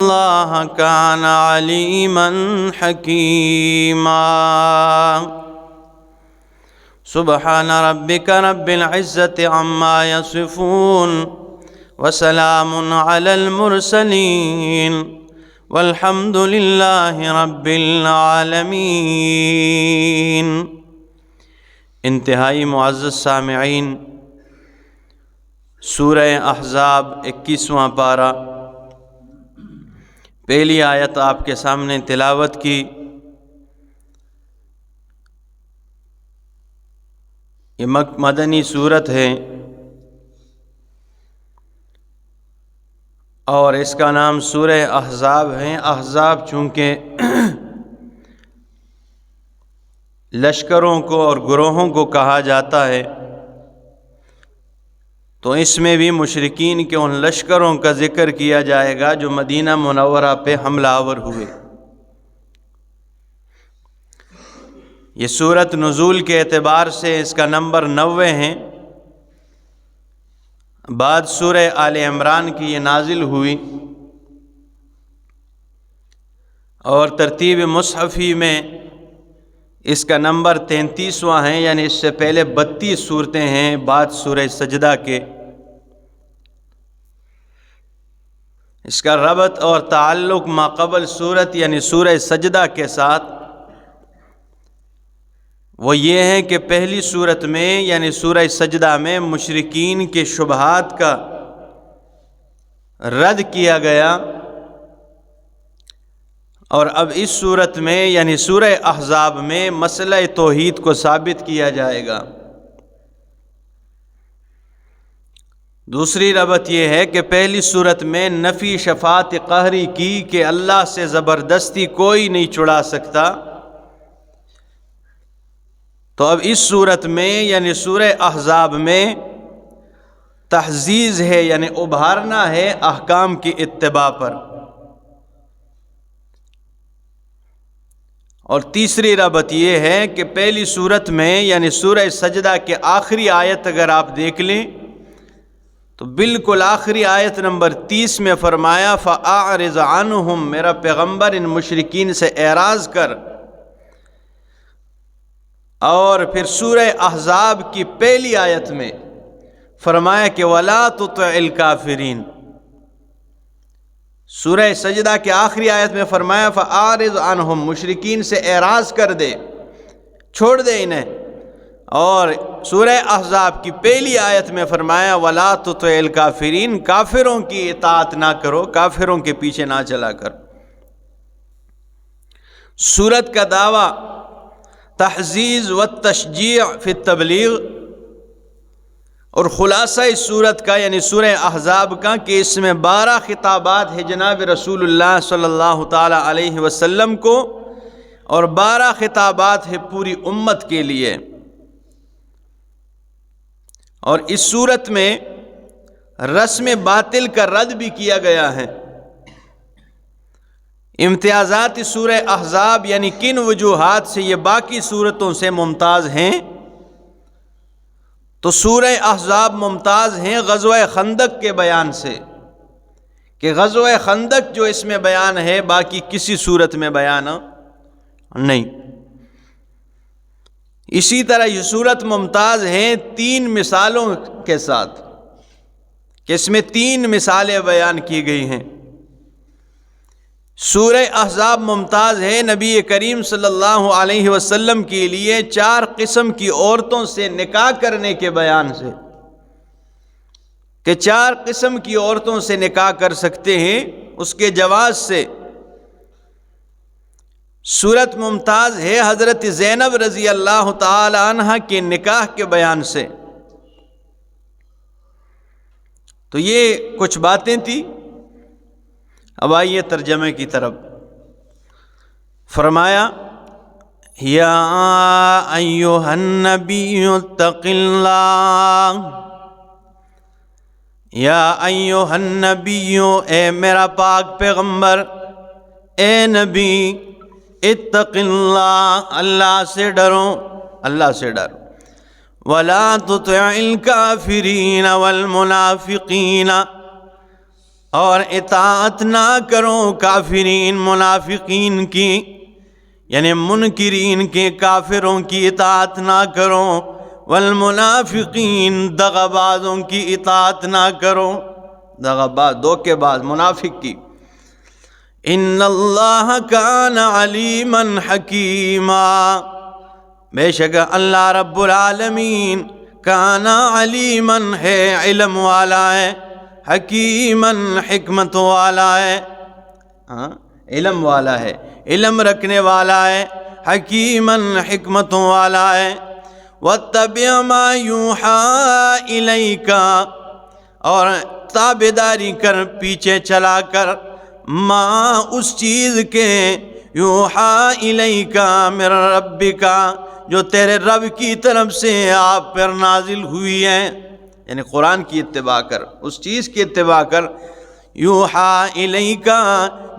اللہ کان علیما حکیما۔ سبحان ربک رب العزة عما یصفون وسلام علی المرسلین والحمد للہ رب العالمین۔ انتہائی معزز سامعین، سورہ احزاب 21واں پارہ، پہلی آیت آپ کے سامنے تلاوت کی۔ یہ مدنی سورت ہے اور اس کا نام سورہ احزاب ہے۔ احزاب چونکہ لشکروں کو اور گروہوں کو کہا جاتا ہے، تو اس میں بھی مشرکین کے ان لشکروں کا ذکر کیا جائے گا جو مدینہ منورہ پہ حملہ آور ہوئے۔ یہ سورت نزول کے اعتبار سے اس کا نمبر 90 ہے۔ بعد سورہ آل عمران کی یہ نازل ہوئی، اور ترتیب مصحفی میں اس کا نمبر 33واں ہے، یعنی اس سے پہلے 32 صورتیں ہیں بعد سورہ سجدہ کے۔ اس کا ربط اور تعلق ما قبل سورت یعنی سورہ سجدہ کے ساتھ وہ یہ ہے کہ پہلی سورت میں یعنی سورہ سجدہ میں مشرکین کے شبہات کا رد کیا گیا، اور اب اس صورت میں یعنی سورہ احزاب میں مسئلہ توحید کو ثابت کیا جائے گا۔ دوسری ربط یہ ہے کہ پہلی صورت میں نفی شفاعت قہری کی کہ اللہ سے زبردستی کوئی نہیں چھڑا سکتا، تو اب اس صورت میں یعنی سورہ احزاب میں تحزیز ہے، یعنی ابھارنا ہے احکام کی اتباع پر۔ اور تیسری ربط یہ ہے کہ پہلی صورت میں یعنی سورہ سجدہ کے آخری آیت اگر آپ دیکھ لیں تو بالکل آخری آیت نمبر 30 میں فرمایا فَأَعْرِضْ عَنْهُمْ، میرا پیغمبر ان مشرکین سے اعراض کر۔ اور پھر سورہ احزاب کی پہلی آیت میں فرمایا کہ وَلَا تُطِعِ الْكَافِرِينَ۔ سورہ سجدہ کے آخری آیت میں فرمایا فَأَعْرِضْ عَنْهُمْ، مشرکین سے اعراض کر دے، چھوڑ دے انہیں۔ اور سورہ احزاب کی پہلی آیت میں فرمایا وَلَا تُطِعِ الْكَافِرِينَ، کافروں کی اطاعت نہ کرو، کافروں کے پیچھے نہ چلا کر۔ سورت کا دعویٰ تحزیز و تشجیع فی التبلیغ، اور خلاصہ اس سورت کا یعنی سورہ احزاب کا کہ اس میں 12 خطابات ہیں جناب رسول اللہ صلی اللہ تعالی علیہ وسلم کو، اور 12 خطابات ہیں پوری امت کے لیے۔ اور اس صورت میں رسم باطل کا رد بھی کیا گیا ہے۔ امتیازات سورہ احزاب یعنی کن وجوہات سے یہ باقی صورتوں سے ممتاز ہیں، تو سورہ احزاب ممتاز ہیں غزوہ خندق کے بیان سے، کہ غزوہ خندق جو اس میں بیان ہے باقی کسی صورت میں بیان نہیں۔ اسی طرح یہ صورت ممتاز ہے 3 مثالوں کے ساتھ، کہ اس میں 3 مثالیں بیان کی گئی ہیں۔ سورہ احزاب ممتاز ہے نبی کریم صلی اللہ علیہ وسلم کے لیے 4 قسم کی عورتوں سے نکاح کرنے کے بیان سے، کہ 4 قسم کی عورتوں سے نکاح کر سکتے ہیں، اس کے جواز سے۔ سورت ممتاز ہے حضرت زینب رضی اللہ تعالی عنہ کے نکاح کے بیان سے۔ تو یہ کچھ باتیں تھیں۔ اب آئیے ترجمے کی طرف۔ فرمایا یا ایھا النبی اتق اللہ، یا ایھا النبی، اے میرا پاک پیغمبر، اے نبی، اتق اللہ، اللہ سے ڈرو، اللہ سے ڈرو۔ وَلَا تُطِعِ الْكَافِرِينَ وَالْمُنَافِقِينَ، اور اطاعت نہ کرو کافرین منافقین کی، یعنی منکرین کے، کافروں کی اطاعت نہ کرو، والمنافقین دغابازوں کی اطاعت نہ کرو، دغاباز دھوکے باز منافق کی۔ ان اللہ کان علیما حکیما، بے شک اللہ رب العالمین کان علیما ہے، علم والا ہے، حکیما حکمت والا ہے، علم والا ہے، علم رکھنے والا ہے، حکیما حکمت والا ہے۔ واتبع ما یوحی الیک، اور تابعداری کر، پیچھے چلا کر، ما اس چیز کے، یوحی الیک من ربک، جو تیرے رب کی طرف سے آپ پر نازل ہوئی ہے، یعنی قرآن کی اتباع کر، اس چیز کی اتباع کر، یوحی الیک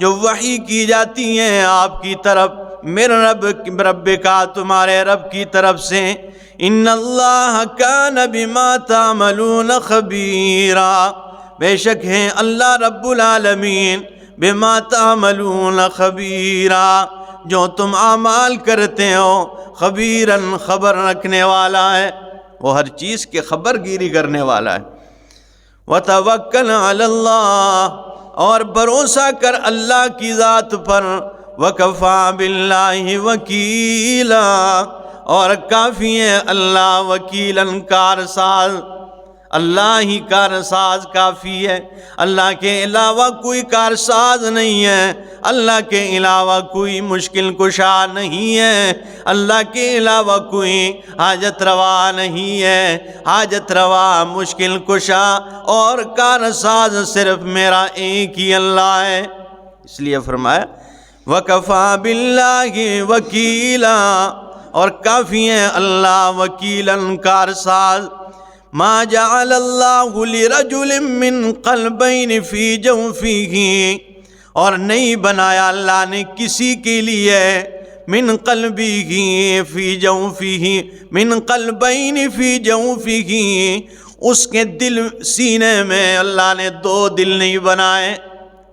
جو وحی کی جاتی ہے آپ کی طرف، میرے رب کا، تمہارے رب کی طرف سے۔ ان اللہ کان بما تعملون خبیرا، بے شک ہے اللہ رب العالمین بما تعملون خبیرا، جو تم اعمال کرتے ہو، خبیراً خبر رکھنے والا ہے، وہ ہر چیز کی خبر گیری کرنے والا ہے۔ وتوکل علی اللہ، اور بھروسہ کر اللہ کی ذات پر، وکفی باللہ وکیلا، اور کافی ہے اللہ وکیلاً کارساز، اللہ ہی کارساز کافی ہے، اللہ کے علاوہ کوئی کارساز نہیں ہے، اللہ کے علاوہ کوئی مشکل کشا نہیں ہے، اللہ کے علاوہ کوئی حاجت روا نہیں ہے، حاجت روا، مشکل کشا اور کارساز صرف میرا ایک ہی اللہ ہے۔ اس لیے فرمایا وَكَفَى بِاللَّهِ وَكِيلًا، اور کافی ہے اللہ وکیلاً کارساز۔ ما جعل اللہ لرجل من قلبین فی جوفہ، اور نہیں بنایا اللہ نے کسی کے لیے، من قلبہ فی جوفہ، من قلبین فی جوفہ، اس کے دل سینے میں اللہ نے دو دل نہیں بنائے،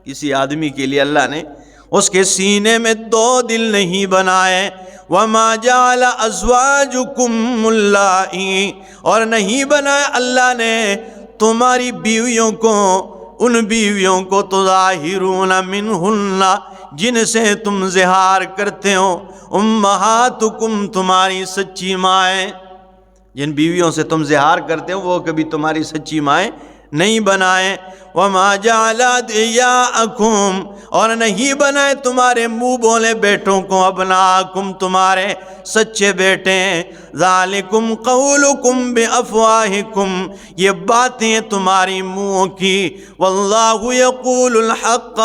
کسی آدمی کے لیے اللہ نے اس کے سینے میں دو دل نہیں بنائے۔ وما جعل ازواجکم اللائی، اور نہیں بنایا اللہ نے تمہاری بیویوں کو، ان بیویوں کو تظاہرون منہن، جن سے تم زہار کرتے ہو، امہاتکم تمہاری سچی مائیں، جن بیویوں سے تم زہار کرتے ہو وہ کبھی تمہاری سچی مائیں نہیں بنائے۔ وما جعل ادعیاءکم، اور نہیں بنائے تمہارے منہ بولے بیٹوں کو، ابناءکم تمہارے سچے بیٹے، ذالکم قولکم بافواہکم، یہ باتیں تمہاری منہوں کی، واللہ یقول الحق،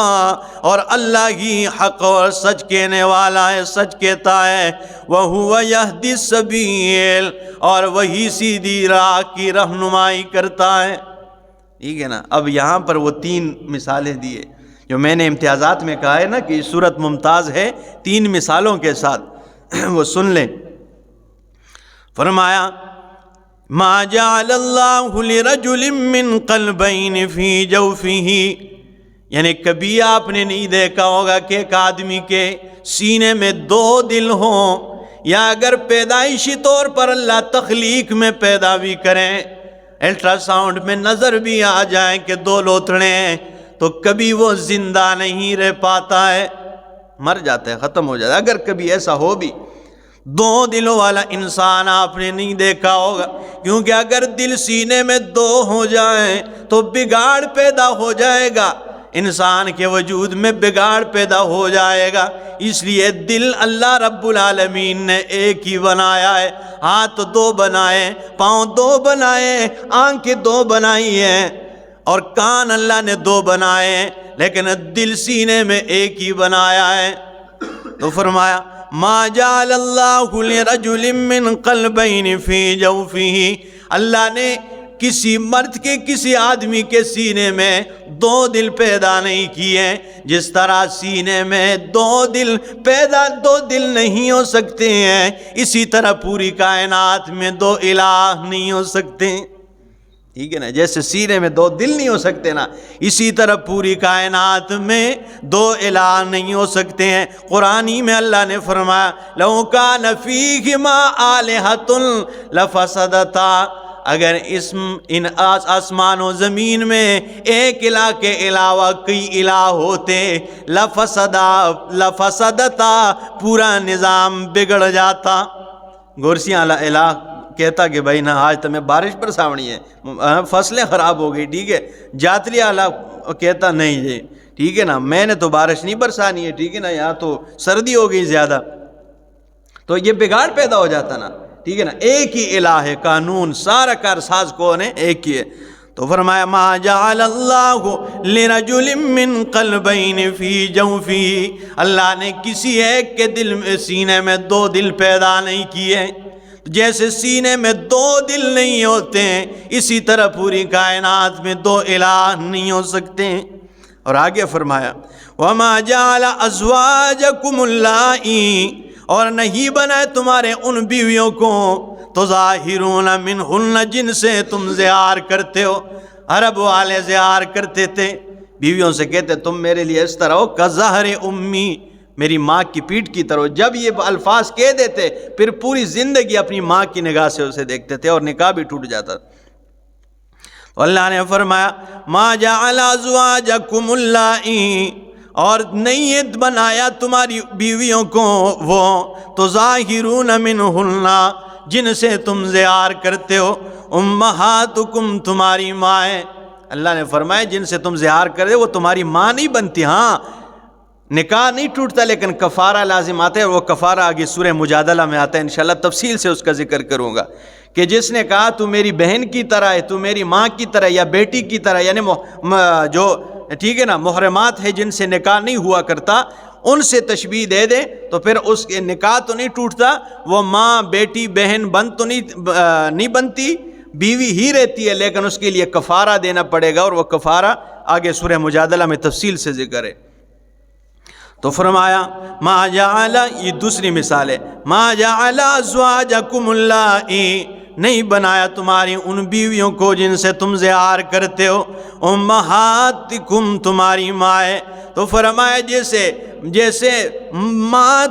اور اللہ ہی حق اور سچ کہنے والا ہے، سچ کہتا ہے، وہو یہدی السبیل، اور وہی سیدھی راہ کی رہنمائی کرتا ہے۔ ٹھیک ہے نا؟ اب یہاں پر وہ تین مثالیں دیے جو میں نے امتیازات میں کہا ہے نا کہ سورت ممتاز ہے تین مثالوں کے ساتھ، وہ سن لیں۔ فرمایا ما جعل اللہ لرجل من قلبین فی جوفہ، یعنی کبھی آپ نے نہیں دیکھا ہوگا کہ ایک آدمی کے سینے میں دو دل ہوں، یا اگر پیدائشی طور پر اللہ تخلیق میں پیدا بھی کریں، الٹرا ساؤنڈ میں نظر بھی آ جائیں کہ دو لوتھڑے ہیں، تو کبھی وہ زندہ نہیں رہ پاتا ہے، مر جاتا ہے، ختم ہو جاتا ہے۔ اگر کبھی ایسا ہو بھی، دو دلوں والا انسان آپ نے نہیں دیکھا ہوگا، کیونکہ اگر دل سینے میں دو ہو جائیں تو بگاڑ پیدا ہو جائے گا، انسان کے وجود میں بگاڑ پیدا ہو جائے گا۔ اس لیے دل اللہ رب العالمین نے ایک ہی بنایا ہے، ہاتھ دو بنائے، پاؤں دو بنائے، آنکھیں دو بنائی ہیں، اور کان اللہ نے دو بنائے ہیں، لیکن دل سینے میں ایک ہی بنایا ہے۔ تو فرمایا ما جعل اللہ لرجل من قلبین فی جوفہ، اللہ نے کسی مرد کے، کسی آدمی کے سینے میں دو دل پیدا نہیں کیے، جس طرح سینے میں دو دل پیدا، دو دل نہیں ہو سکتے ہیں، اسی طرح پوری کائنات میں دو الہ نہیں ہو سکتے۔ ٹھیک ہے نا، جیسے سینے میں دو دل نہیں ہو سکتے نا، اسی طرح پوری کائنات میں دو الہ نہیں ہو سکتے ہیں۔ قرآنی میں اللہ نے فرمایا لَوْ كَانَ فِيهِمَا آلِهَةٌ لَفَسَدَتَا، اگر ان آسمان و زمین میں ایک الہ کے علاوہ کئی الہ ہوتے، لفسدتا، پورا نظام بگڑ جاتا۔ گورسیاں الہ کہتا کہ بھائی نا آج تمہیں بارش برساونی ہے، فصلیں خراب ہو گئی، ٹھیک ہے۔ جاتلی الہ کہتا نہیں جی ٹھیک ہے نا، میں نے تو بارش نہیں برسانی ہے، ٹھیک ہے نا، یہاں تو سردی ہو گئی زیادہ، تو یہ بگاڑ پیدا ہو جاتا نا، ٹھیک ہے نا۔ ایک ہی الہ ہے، قانون سارا کارساز کون ہے؟ ایک ہی ہے۔ تو فرمایا ما جعل اللہ لرجل من قلبین فی جوفی، اللہ نے کسی ایک کے دل میں، سینے میں دو دل پیدا نہیں کیے۔ جیسے سینے میں دو دل نہیں ہوتے ہیں، اسی طرح پوری کائنات میں دو الہ نہیں ہو سکتے ہیں۔ اور آگے فرمایا وما جعل ازواجکم اللائی، اور نہیں بنائے تمہارے ان بیویوں کو تظاہرون منہن، جن سے تم زہار کرتے ہو۔ عرب والے زہار کرتے تھے، بیویوں سے کہتے تم میرے لیے اس طرح ہو کظہر امی، میری ماں کی پیٹھ کی طرح۔ جب یہ الفاظ کہہ دیتے پھر پوری زندگی اپنی ماں کی نگاہ سے اسے دیکھتے تھے اور نکاح بھی ٹوٹ جاتا۔ تو اللہ نے فرمایا ما جعل ازواجکم اللائی، اور نہیں بنایا تمہاری بیویوں کو وہ تظاہرون منہن، جن سے تم زہار کرتے ہو، امہاتکم، تمہاری مائیں۔ اللہ نے فرمایا جن سے تم زہار کرتے ہو وہ تمہاری ماں نہیں بنتی، ہاں نکاح نہیں ٹوٹتا لیکن کفارہ لازم آتا ہے، اور وہ کفارہ آگے سورہ مجادلہ میں آتا ہے، انشاءاللہ تفصیل سے اس کا ذکر کروں گا، کہ جس نے کہا تو میری بہن کی طرح ہے، تو میری ماں کی طرح یا بیٹی کی طرح، یعنی جو ٹھیک ہے نا محرمات ہے جن سے نکاح نہیں ہوا کرتا، ان سے تشبیہ دے دے تو پھر اس کے نکاح تو نہیں ٹوٹتا، وہ ماں بیٹی بہن بن تو نہیں بنتی، بیوی ہی رہتی ہے، لیکن اس کے لیے کفارہ دینا پڑے گا، اور وہ کفارہ آگے سورہ مجادلہ میں تفصیل سے ذکر ہے۔ تو فرمایا ما جعل، یہ دوسری مثال ہے، ما جعل ازواجکم اللائی، نہیں بنایا تمہاری ان بیویوں کو جن سے تم زہار کرتے ہو، امہاتکم، تمہاری مائیں۔ تو فرمایا جیسے ماں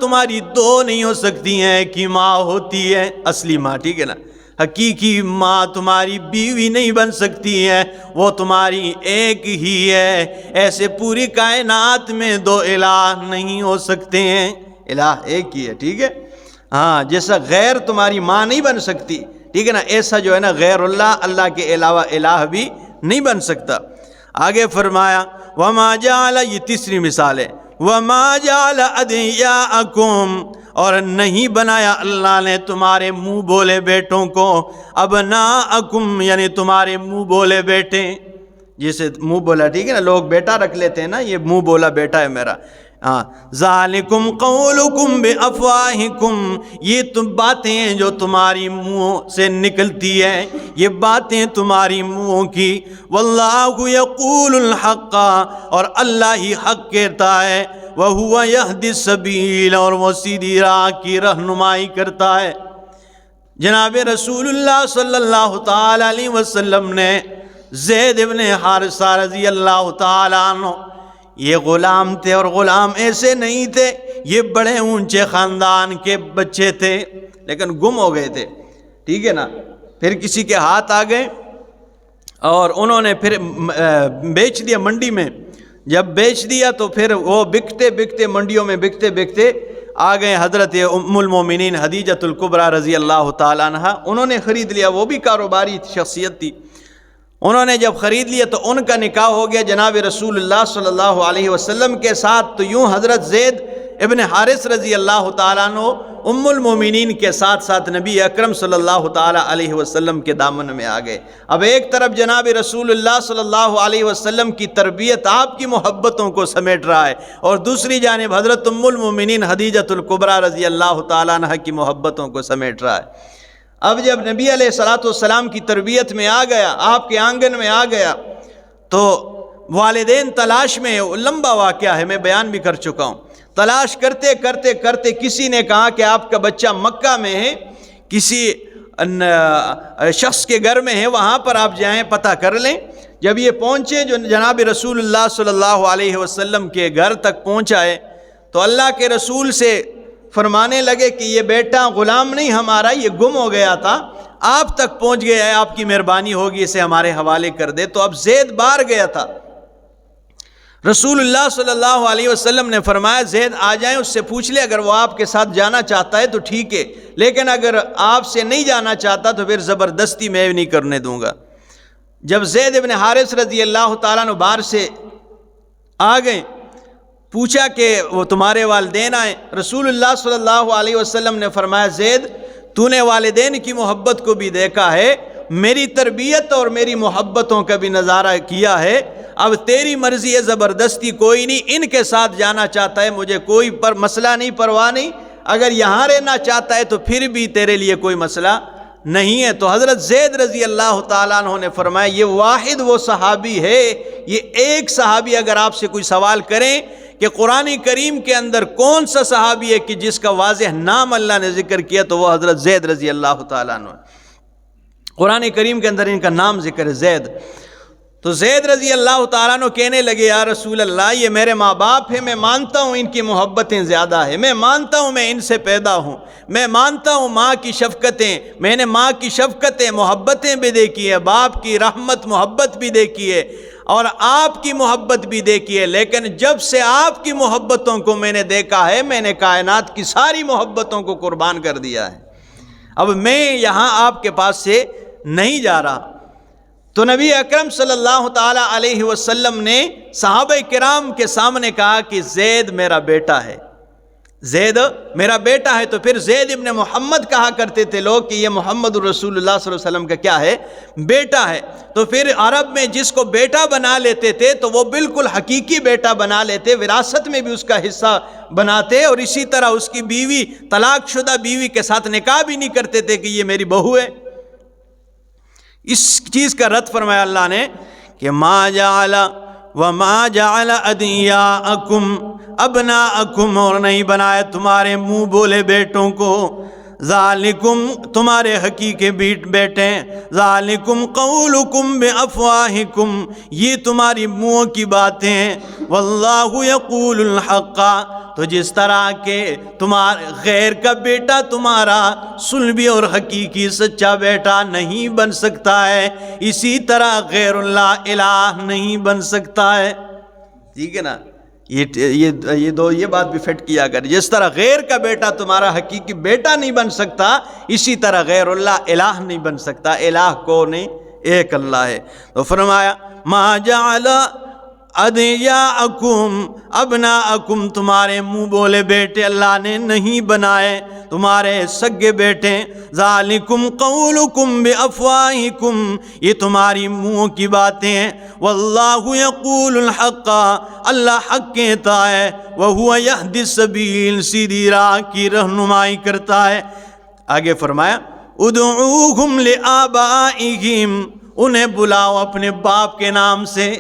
تمہاری دو نہیں ہو سکتی ہیں کہ ماں ہوتی ہے اصلی ماں، ٹھیک ہے نا، حقیقی ماں تمہاری بیوی نہیں بن سکتی ہے، وہ تمہاری ایک ہی ہے، ایسے پوری کائنات میں دو الہ نہیں ہو سکتے ہیں، الہ ایک ہی ہے، ٹھیک ہے۔ ہاں جیسا غیر تمہاری ماں نہیں بن سکتی، ٹھیک ہے نا، ایسا جو ہے نا غیر اللہ، اللہ کے علاوہ الہ بھی نہیں بن سکتا۔ آگے فرمایا وما جعل، یہ تیسری مثال ہے، وما جعل ادعیاءکم، اور نہیں بنایا اللہ نے تمہارے منہ بولے بیٹوں کو، ابناءکم، یعنی تمہارے منہ بولے بیٹے، جیسے منہ بولا، ٹھیک ہے نا، لوگ بیٹا رکھ لیتے ہیں نا، یہ منہ بولا بیٹا ہے میرا، ہاں، ذالکم قولکم بافواہکم، یہ تم باتیں ہیں جو تمہاری منہوں سے نکلتی ہے، یہ باتیں تمہاری منہوں کی، واللہ یقول الحق، اور اللہ ہی حق کہتا ہے، وہو یہدی السبیل، اور وہ سیدھی راہ کی رہنمائی کرتا ہے۔ جناب رسول اللہ صلی اللہ تعالی علیہ وسلم نے زید ابن حارثہ رضی اللہ تعالیٰ عنہ، یہ غلام تھے، اور غلام ایسے نہیں تھے، یہ بڑے اونچے خاندان کے بچے تھے لیکن گم ہو گئے تھے، ٹھیک ہے نا، پھر کسی کے ہاتھ آ گئے اور انہوں نے پھر بیچ دیا منڈی میں، جب بیچ دیا تو پھر وہ بکتے بکتے منڈیوں میں بکتے بکتے آ گئے حضرت ام المومنین خدیجۃ الکبریٰ رضی اللہ تعالیٰ عنہ، انہوں نے خرید لیا، وہ بھی کاروباری شخصیت تھی، انہوں نے جب خرید لیا تو ان کا نکاح ہو گیا جناب رسول اللہ صلی اللہ علیہ وسلم کے ساتھ، تو یوں حضرت زید ابن حارث رضی اللہ تعالیٰ عنہ ام المومنین کے ساتھ ساتھ نبی اکرم صلی اللہ تعالیٰ علیہ وسلم کے دامن میں آ گئے۔ اب ایک طرف جناب رسول اللہ صلی اللہ علیہ وسلم کی تربیت آپ کی محبتوں کو سمیٹ رہا ہے، اور دوسری جانب حضرت ام المومنین خدیجۃ الکبریٰ رضی اللہ تعالیٰ عنہ کی محبتوں کو سمیٹ رہا ہے۔ اب جب نبی علیہ الصلوۃ والسلام کی تربیت میں آ گیا، آپ کے آنگن میں آ گیا، تو والدین تلاش میں، لمبا واقعہ ہے، میں بیان بھی کر چکا ہوں، تلاش کرتے کرتے کرتے کسی نے کہا کہ آپ کا بچہ مکہ میں ہے، کسی شخص کے گھر میں ہے وہاں پر آپ جائیں پتہ کر لیں۔ جب یہ پہنچے جو جناب رسول اللہ صلی اللہ علیہ وسلم کے گھر تک پہنچائے تو اللہ کے رسول سے فرمانے لگے کہ یہ بیٹا غلام نہیں ہمارا، یہ گم ہو گیا تھا، آپ تک پہنچ گیا ہے، آپ کی مہربانی ہوگی اسے ہمارے حوالے کر دے۔ تو اب زید باہر گیا تھا، رسول اللہ صلی اللہ علیہ وسلم نے فرمایا زید آ جائیں، اس سے پوچھ لے، اگر وہ آپ کے ساتھ جانا چاہتا ہے تو ٹھیک ہے، لیکن اگر آپ سے نہیں جانا چاہتا تو پھر زبردستی میں نہیں کرنے دوں گا۔ جب زید ابن حارث رضی اللہ تعالیٰ عنہ باہر سے آ گئے، پوچھا کہ وہ تمہارے والدین آئے، رسول اللہ صلی اللہ علیہ وسلم نے فرمایا زید تو نے والدین کی محبت کو بھی دیکھا ہے، میری تربیت اور میری محبتوں کا بھی نظارہ کیا ہے، اب تیری مرضی ہے، زبردستی کوئی نہیں، ان کے ساتھ جانا چاہتا ہے مجھے کوئی مسئلہ نہیں، پرواہ نہیں، اگر یہاں رہنا چاہتا ہے تو پھر بھی تیرے لیے کوئی مسئلہ نہیں ہے۔ تو حضرت زید رضی اللہ تعالیٰ عنہ نے فرمایا یہ واحد وہ صحابی ہے، یہ ایک صحابی اگر آپ سے کوئی سوال کریں کہ قرآن کریم کے اندر کون سا صحابی ہے کہ جس کا واضح نام اللہ نے ذکر کیا تو وہ حضرت زید رضی اللہ تعالیٰ عنہ، قرآن کریم کے اندر ان کا نام ذکر ہے زید۔ تو زید رضی اللہ تعالیٰ عنہ کہنے لگے یا رسول اللہ یہ میرے ماں باپ ہیں، میں مانتا ہوں ان کی محبتیں زیادہ ہیں، میں مانتا ہوں میں ان سے پیدا ہوں، میں مانتا ہوں ماں کی شفقتیں، میں نے ماں کی شفقتیں محبتیں بھی دیکھی ہے، باپ کی رحمت محبت بھی دیکھی ہے اور آپ کی محبت بھی دیکھی ہے، لیکن جب سے آپ کی محبتوں کو میں نے دیکھا ہے میں نے کائنات کی ساری محبتوں کو قربان کر دیا ہے، اب میں یہاں آپ کے پاس سے نہیں جا رہا۔ تو نبی اکرم صلی اللہ تعالیٰ علیہ وسلم نے صحابہ کرام کے سامنے کہا کہ زید میرا بیٹا ہے، زید میرا بیٹا ہے۔ تو پھر زید ابن محمد کہا کرتے تھے لوگ کہ یہ محمد رسول اللہ صلی اللہ علیہ وسلم کا کیا ہے، بیٹا ہے۔ تو پھر عرب میں جس کو بیٹا بنا لیتے تھے تو وہ بالکل حقیقی بیٹا بنا لیتے، وراثت میں بھی اس کا حصہ بناتے، اور اسی طرح اس کی بیوی، طلاق شدہ بیوی کے ساتھ نکاح بھی نہیں کرتے تھے کہ یہ میری بہو ہے۔ اس چیز کا رد فرمایا اللہ نے کہ ما جعل وما جعل ادعیاءکم ابناءکم، اور نہیں بنائے تمہارے منہ بولے بیٹوں کو، ذالکم تمہارے حقیقی بیٹے، ذالکم قولکم بافواہکم یہ تمہاری منہوں کی باتیں ہیں، واللہ یقول الحق، تو جس طرح کہ تمہارے غیر کا بیٹا تمہارا صلبی اور حقیقی سچا بیٹا نہیں بن سکتا ہے، اسی طرح غیر اللہ الہ نہیں بن سکتا ہے۔ ٹھیک ہے نا، یہ بات بھی فٹ کیا کر، جس طرح غیر کا بیٹا تمہارا حقیقی بیٹا نہیں بن سکتا اسی طرح غیر اللہ الہ نہیں بن سکتا، الہ کو نہیں ایک اللہ ہے۔ تو فرمایا ما جعل ادعیاءکم ابناءکم تمہارے منہ بولے بیٹے اللہ نے نہیں بنائے، تمہارے سگے بیٹے، ذالکم قولکم بافواہکم یہ تمہاری منہوں کی باتیں ہیں، واللہ یقول الحق اللہ حق کہتا ہے، وہو یہدی السبیل سیدھی راہ کی رہنمائی کرتا ہے۔ آگے فرمایا ادعوہم لآبائہم انہیں بلاؤ اپنے باپ کے نام سے۔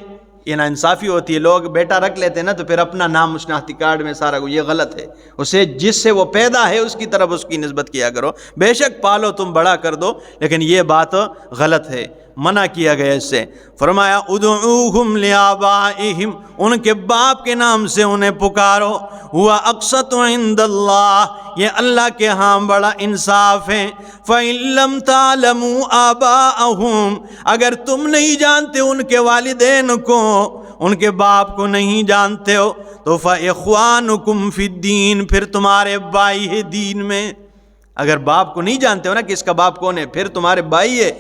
یہ نا انصافی ہوتی ہے، لوگ بیٹا رکھ لیتے ہیں نا تو پھر اپنا نام شناختی کارڈ میں سارا یہ غلط ہے، اسے جس سے وہ پیدا ہے اس کی طرف اس کی نسبت کیا کرو، بے شک پالو تم بڑا کر دو، لیکن یہ بات غلط ہے، منع کیا گیا اس سے۔ فرمایا ادعوہم لآبائہم ان کے باپ کے نام سے انہیں پکارو، ہوا اقسط عند اللہ یہ اللہ کے ہاں بڑا انصاف ہے۔ فَإِن لَمْ تَعْلَمُوا آبَاءَهُمْ اگر تم نہیں جانتے ان کے والدین کو، ان کے باپ کو نہیں جانتے ہو تو فَإِخْوَانُكُمْ فِي الدِّينِ پھر تمہارے بھائی ہے دین میں۔ اگر باپ کو نہیں جانتے ہو نا کہ اس کا باپ کون ہے، پھر تمہارے بھائی ہے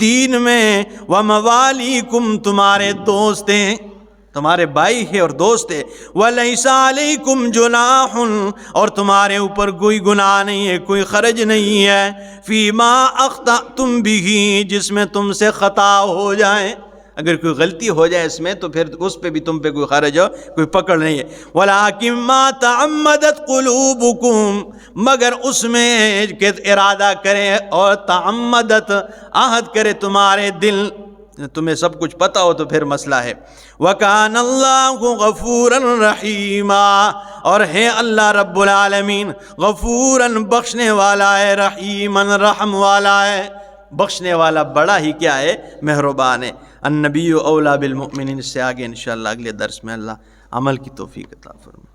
دین میں۔ وَمَوَالِيكُمْ تمہارے دوست ہیں، تمہارے بھائی ہے اور دوست ہے۔ وَلَيْسَ عَلَيْكُمْ جُنَاحٌ اور تمہارے اوپر کوئی گناہ نہیں ہے، کوئی حرج نہیں ہے، فِيمَا أَخْطَأْتُمْ بِهِ جس میں تم سے خطا ہو جائے، اگر کوئی غلطی ہو جائے اس میں تو پھر اس پہ بھی تم پہ کوئی حرج ہو، کوئی پکڑ نہیں ہے۔ وَلَٰكِن مَّا تَعَمَّدَتْ قُلُوبُكُمْ مگر اس میں کہ ارادہ کرے اور تعمدت عہد کرے تمہارے دل، تمہیں سب کچھ پتہ ہو تو پھر مسئلہ ہے۔ وَكَانَ اللَّهُ غَفُورًا رَحِيمًا، اور ہے اللہ رب العالمین غفوراً بخشنے والا ہے، رحیماً رحم والا ہے۔ بخشنے والا بڑا ہی کیا ہے، مہربان ہے۔ النبی اولا بالمؤمنین، اس سے آگے انشاءاللہ اگلے درس میں اللہ عمل کی توفیق عطا فرمائے۔